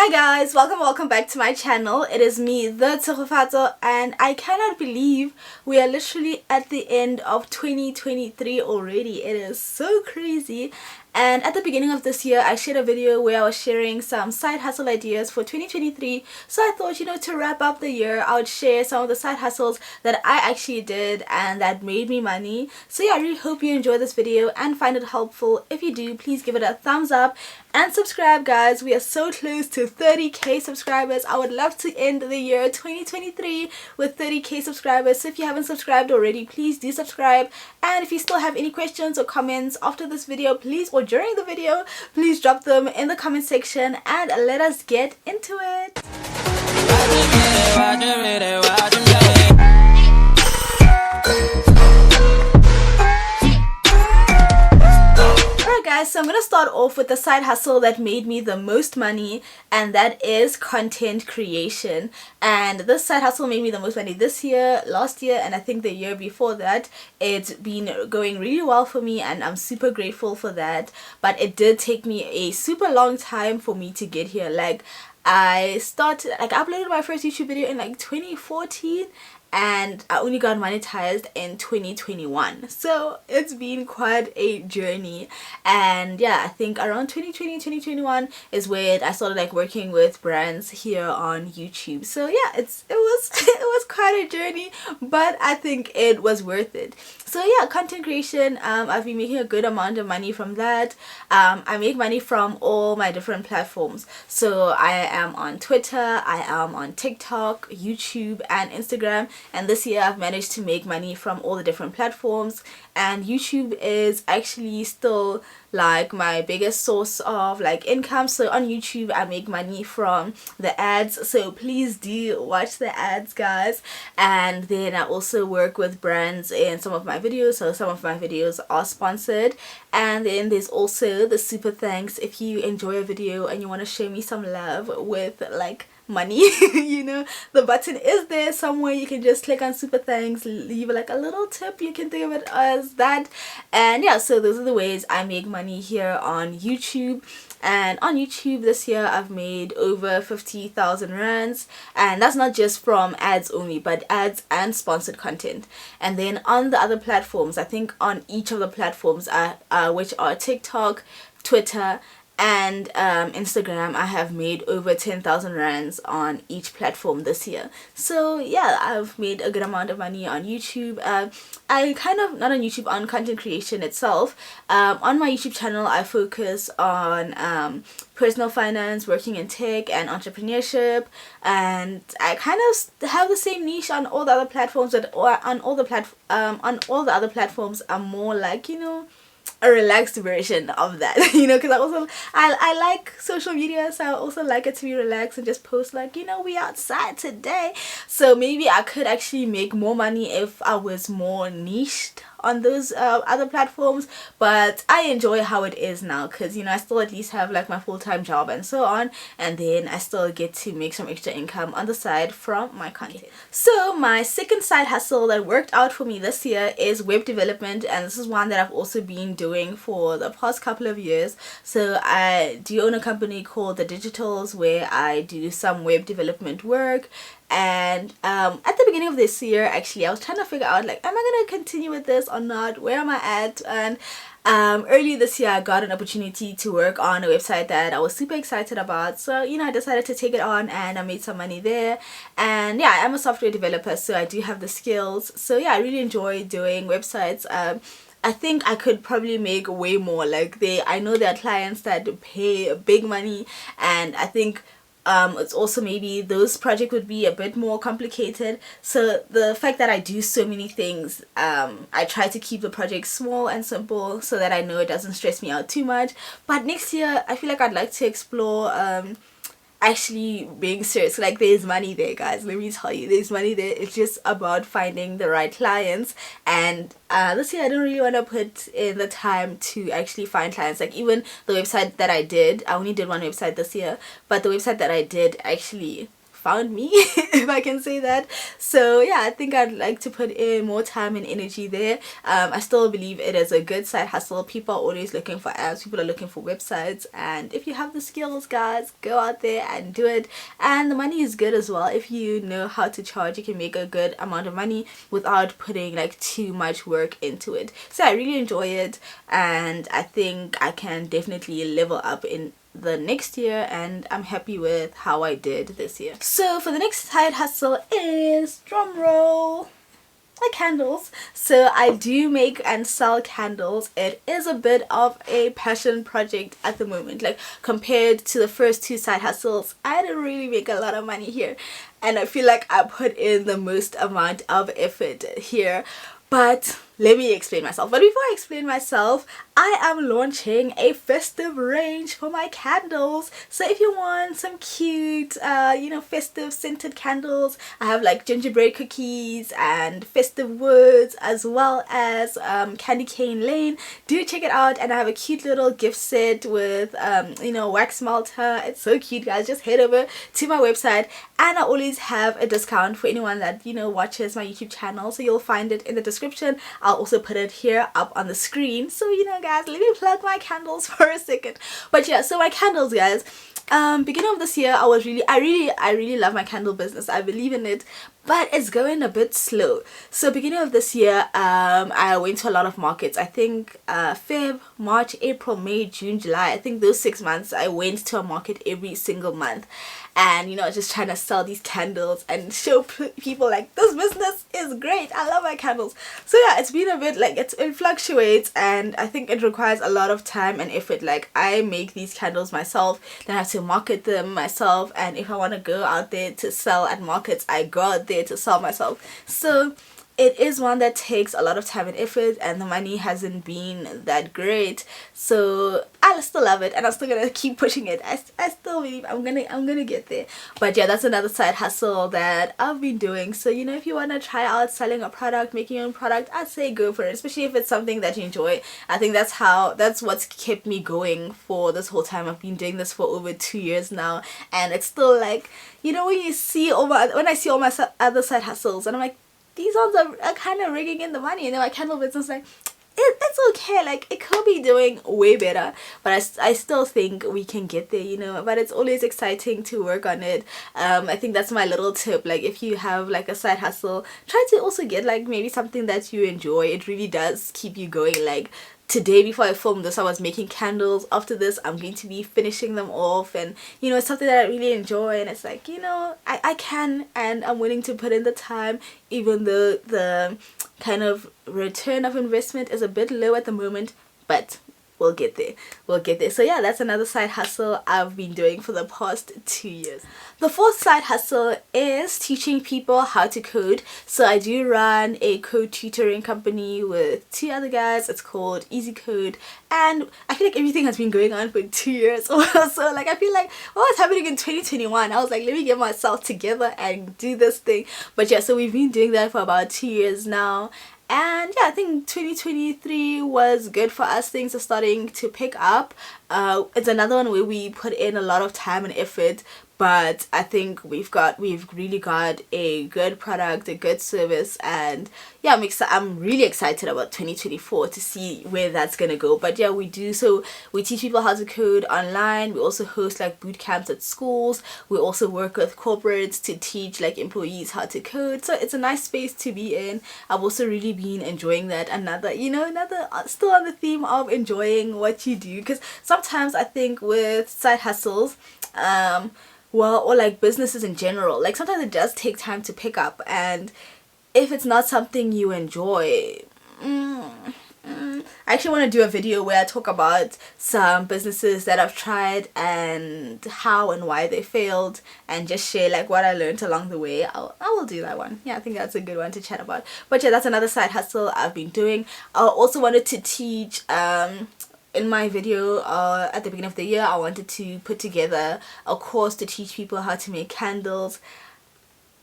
Hi guys, welcome back to my channel. It is me, the Tshegofatso, and I cannot believe we are literally at the end of 2023 already. It is so crazy. And at the beginning of this year, I shared a video where I was sharing some side hustle ideas for 2023. So I thought, to wrap up the year, I would share some of the side hustles that I actually did and that made me money. So yeah, I really hope you enjoy this video and find it helpful. If you do, please give it a thumbs up and subscribe, guys. We are so close to 30k subscribers. I would love to end the year 2023 with 30k subscribers. So if you haven't subscribed already, please do subscribe. And if you still have any questions or comments after this video, please, or during the video, please drop them in the comment section and let us get into it. Guys, so I'm gonna start off with the side hustle that made me the most money, and that is content creation. And this side hustle made me the most money this year, last year, and I think the year before that. It's been going really well for me and I'm super grateful for that, but it did take me a super long time for me to get here. I uploaded my first YouTube video in 2014 and I only got monetized in 2021, so it's been quite a journey. And yeah, I think around 2020 2021 is where I started working with brands here on YouTube. So yeah, it was it was quite a journey, but I think it was worth it. So yeah, content creation, I've been making a good amount of money from that. I make money from all my different platforms. So I am on Twitter, I am on TikTok, YouTube and Instagram, and this year I've managed to make money from all the different platforms. And YouTube is actually still my biggest source of income. So on YouTube I make money from the ads, so please do watch the ads, guys. And then I also work with brands in some of my videos, so some of my videos are sponsored. And then there's also the super thanks. If you enjoy a video and you want to show me some love with money, the button is there somewhere. You can just click on super thanks, leave a little tip. You can think of it as that. And yeah, so those are the ways I make money here on YouTube. And on YouTube this year I've made over 50,000 rands, and that's not just from ads only, but ads and sponsored content. And then on the other platforms, I think on each of the platforms which are TikTok, Twitter and Instagram, I have made over 10,000 rands on each platform this year. So yeah, I've made a good amount of money on YouTube. I kind of, not on YouTube, on content creation itself. On my YouTube channel I focus on personal finance, working in tech and entrepreneurship, and I kind of have the same niche on all the other platforms, but on all the other platforms I'm more a relaxed version of that, because I like social media, so I also like it to be relaxed and just post we outside today. So maybe I could actually make more money if I was more niched on those other platforms, but I enjoy how it is now, because I still at least have my full-time job and so on, and then I still get to make some extra income on the side from my content. So my second side hustle that worked out for me this year is web development, and this is one that I've also been doing for the past couple of years. So I do own a company called The Digitals where I do some web development work. And at the beginning of this year, actually, I was trying to figure out am I gonna continue with this or not? Where am I at? And early this year I got an opportunity to work on a website that I was super excited about. So I decided to take it on and I made some money there. And yeah, I'm a software developer, so I do have the skills. So yeah, I really enjoy doing websites. I think I could probably make way more. I know there are clients that pay big money, and I think it's also maybe those projects would be a bit more complicated. So the fact that I do so many things, I try to keep the project small and simple so that I know it doesn't stress me out too much. But next year I feel I'd like to explore actually being serious. There's money there, guys. Let me tell you, there's money there. It's just about finding the right clients. And this year I don't really want to put in the time to actually find clients. Even the website that I did, I only did one website this year, but the website that I did actually found me if I can say that. So yeah, I think I'd like to put in more time and energy there. I still believe it is a good side hustle. People are always looking for apps, people are looking for websites, and if you have the skills, guys, go out there and do it. And the money is good as well. If you know how to charge, you can make a good amount of money without putting like too much work into it. So I really enjoy it, and I think I can definitely level up in the next year, and I'm happy with how I did this year. So for the next side hustle is, drum roll, like candles. So I do make and sell candles. It is a bit of a passion project at the moment. Like compared to the first two side hustles, I didn't really make a lot of money here, and I feel like I put in the most amount of effort here. But let me explain myself. But before I explain myself, I am launching a festive range for my candles. So if you want some cute, festive scented candles, I have like gingerbread cookies and festive woods, as well as candy cane lane. Do check it out. And I have a cute little gift set with, wax melter. It's so cute, guys. Just head over to my website, and I always have a discount for anyone that, watches my YouTube channel. So you'll find it in the description. I'll also put it here up on the screen. So guys, let me plug my candles for a second. But yeah, so my candles, guys, beginning of this year, I really love my candle business. I believe in it, but it's going a bit slow. So beginning of this year, I went to a lot of markets. I think Feb, March, April, May, June, July, I think those 6 months I went to a market every single month, and just trying to sell these candles and show people like, this business is great, I love my candles. So yeah, it's been a bit like, it fluctuates, and I think it requires a lot of time and effort. Like I make these candles myself, then I have to market them myself, and if I want to go out there to sell at markets, I go out there to sell myself. So it is one that takes a lot of time and effort, and the money hasn't been that great. So I still love it, and I'm still gonna keep pushing it. I still believe I'm gonna get there. But yeah, that's another side hustle that I've been doing. So if you wanna try out selling a product, making your own product, I'd say go for it, especially if it's something that you enjoy. I think that's what's kept me going for this whole time. I've been doing this for over 2 years now, and it's still like, when I see all my other side hustles, and I'm like, these ones are kind of rigging in the money, and then my candle business, like, it's okay, like it could be doing way better, but I still think we can get there, but it's always exciting to work on it. I think that's my little tip. Like if you have like a side hustle, try to also get like maybe something that you enjoy. It really does keep you going. Like today, before I filmed this, I was making candles. After this, I'm going to be finishing them off, and it's something that I really enjoy, and it's like, I can, and I'm willing to put in the time, even though the kind of return of investment is a bit low at the moment, but we'll get there. So yeah, that's another side hustle I've been doing for the past 2 years. The fourth side hustle is teaching people how to code. So I do run a code tutoring company with 2 other guys. It's called Easy Code, and I feel like everything has been going on for 2 years. So like I feel like what was happening in 2021, I was like, let me get myself together and do this thing. But yeah, so we've been doing that for about 2 years now. And yeah, I think 2023 was good for us. Things are starting to pick up. It's another one where we put in a lot of time and effort, but I think we've really got a good product, a good service, and yeah, I'm really excited about 2024 to see where that's gonna go. But yeah, we teach people how to code online. We also host like boot camps at schools. We also work with corporates to teach like employees how to code. So it's a nice space to be in. I've also really been enjoying that. Another still on the theme of enjoying what you do, because sometimes I think with side hustles, or like businesses in general, like sometimes it does take time to pick up, and if it's not something you enjoy, I actually want to do a video where I talk about some businesses that I've tried and how and why they failed, and just share like what I learned along the way. I will do that one. Yeah, I think that's a good one to chat about. But yeah, that's another side hustle I've been doing. I also wanted to teach in my video at the beginning of the year, I wanted to put together a course to teach people how to make candles.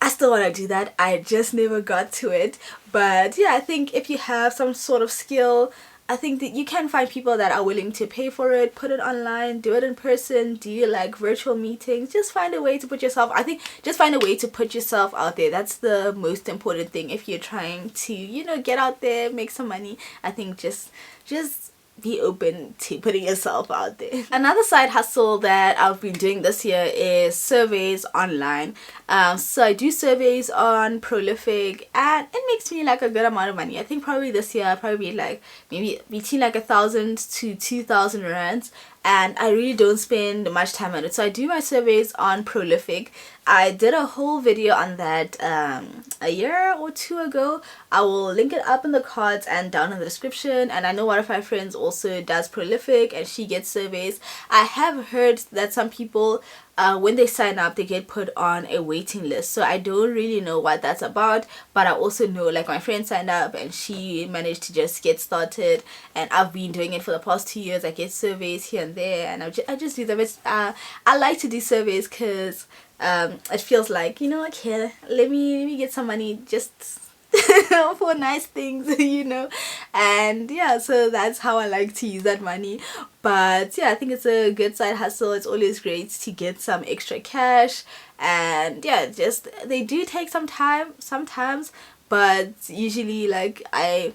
I still want to do that. I just never got to it. But yeah, I think if you have some sort of skill, I think that you can find people that are willing to pay for it, put it online, do it in person, do like virtual meetings. Just find a way to put yourself, I think just find a way to put yourself out there. That's the most important thing if you're trying to, you know, get out there, make some money. I think just be open to putting yourself out there. Another side hustle that I've been doing this year is surveys online. So I do surveys on Prolific, and it makes me like a good amount of money. I think probably this year I'll probably be like maybe between like 1,000 to 2,000 rands, and I really don't spend much time on it. So I do my surveys on Prolific. I did a whole video on that a year or two ago. I will link it up in the cards and down in the description. And I know one of my friends also does Prolific and she gets surveys. I have heard that some people when they sign up they get put on a waiting list, so I don't really know what that's about, but I also know like my friend signed up and she managed to just get started, and I've been doing it for the past 2 years. I get surveys here and there, and I just do them. I like to do surveys because it feels like, you know, okay, let me get some money just for nice things, you know. And yeah, so that's how I like to use that money. But yeah, I think it's a good side hustle. It's always great to get some extra cash, and yeah, just they do take some time sometimes, but usually like I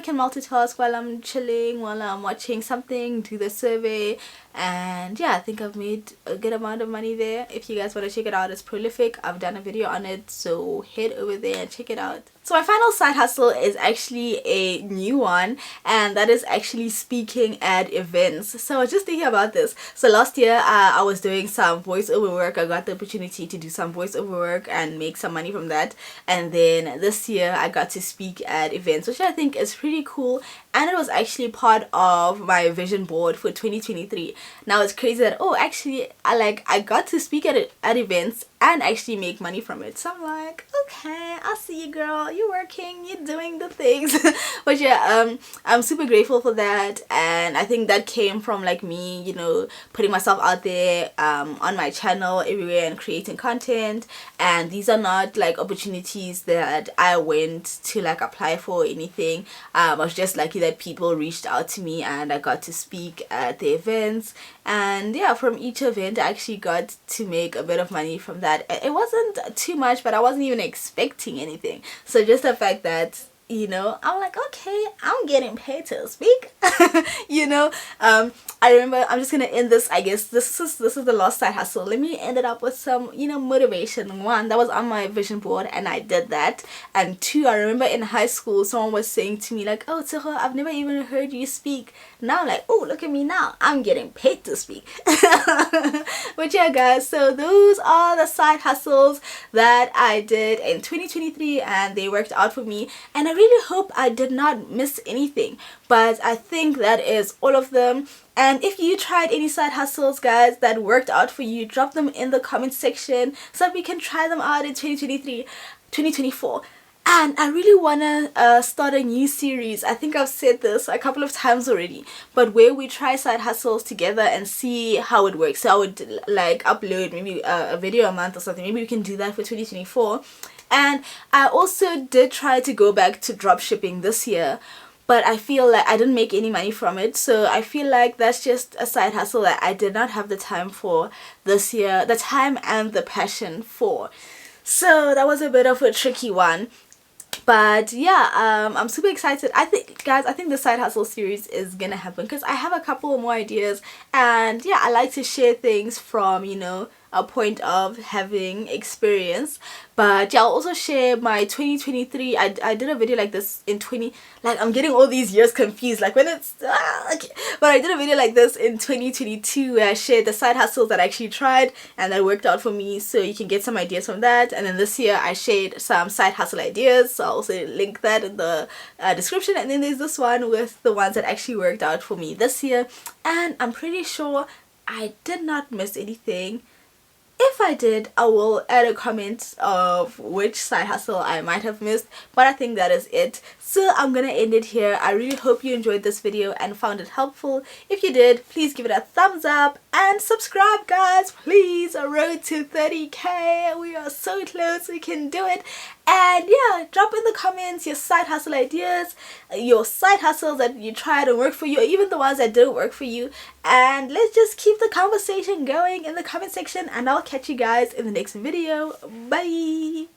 can multitask while I'm chilling, while I'm watching something, do the survey. And yeah, I think I've made a good amount of money there. If you guys want to check it out, it's Prolific. I've done a video on it, so head over there and check it out. So my final side hustle is actually a new one, and that is actually speaking at events. So I was just thinking about this. So last year I was doing some voiceover work. I got the opportunity to do some voiceover work and make some money from that. And then this year I got to speak at events, which I think is pretty cool. And it was actually part of my vision board for 2023. Now it's crazy that actually I got to speak at events and actually make money from it. So I'm like, okay, I see you, girl. You're working, you're doing the things. But yeah, I'm super grateful for that, and I think that came from like me, you know, putting myself out there on my channel everywhere and creating content. And these are not like opportunities that I went to like apply for or anything. I was just lucky that people reached out to me and I got to speak at the events. And yeah, from each event I actually got to make a bit of money from that. It wasn't too much, but I wasn't even expecting anything. So just the fact that, you know, I'm like, okay, I'm getting paid to speak. You know, I remember, I'm just gonna end this, I guess this is the last side hustle. Let me end it up with some, you know, motivation. One, that was on my vision board and I did that. And two, I remember in high school someone was saying to me like, oh Tshego, I've never even heard you speak. Now I'm like, oh, look at me now, I'm getting paid to speak. But yeah guys, so those are the side hustles that I did in 2023, and they worked out for me, and I really hope I did not miss anything. But I think that is all of them. And if you tried any side hustles, guys, that worked out for you, drop them in the comment section so that we can try them out in 2023, 2024. And I really want to start a new series. I think I've said this a couple of times already, but where we try side hustles together and see how it works. So I would like upload maybe a video a month or something. Maybe we can do that for 2024. And I also did try to go back to drop shipping this year, but I feel like I didn't make any money from it. So I feel like that's just a side hustle that I did not have the time for this year, the time and the passion for. So that was a bit of a tricky one. But yeah, I'm super excited. I think, guys, I think the side hustle series is gonna happen because I have a couple more ideas, and yeah, I like to share things from, you know, a point of having experience. But yeah, I'll also share my 2023. I did a video like this in I'm getting all these years confused, like when it's okay. But I did a video like this in 2022 where I shared the side hustles that I actually tried and that worked out for me, so you can get some ideas from that. And then this year I shared some side hustle ideas, so I'll also link that in the description. And then there's this one with the ones that actually worked out for me this year, and I'm pretty sure I did not miss anything. If I did, I will add a comment of which side hustle I might have missed, but I think that is it. So I'm gonna end it here. I really hope you enjoyed this video and found it helpful. If you did, please give it a thumbs up and subscribe, guys, please. A road to 30k, we are so close, we can do it. And yeah, drop in the comments your side hustle ideas, your side hustles that you tried and worked for you, or even the ones that didn't work for you. And let's just keep the conversation going in the comment section, and I'll catch you guys in the next video. Bye.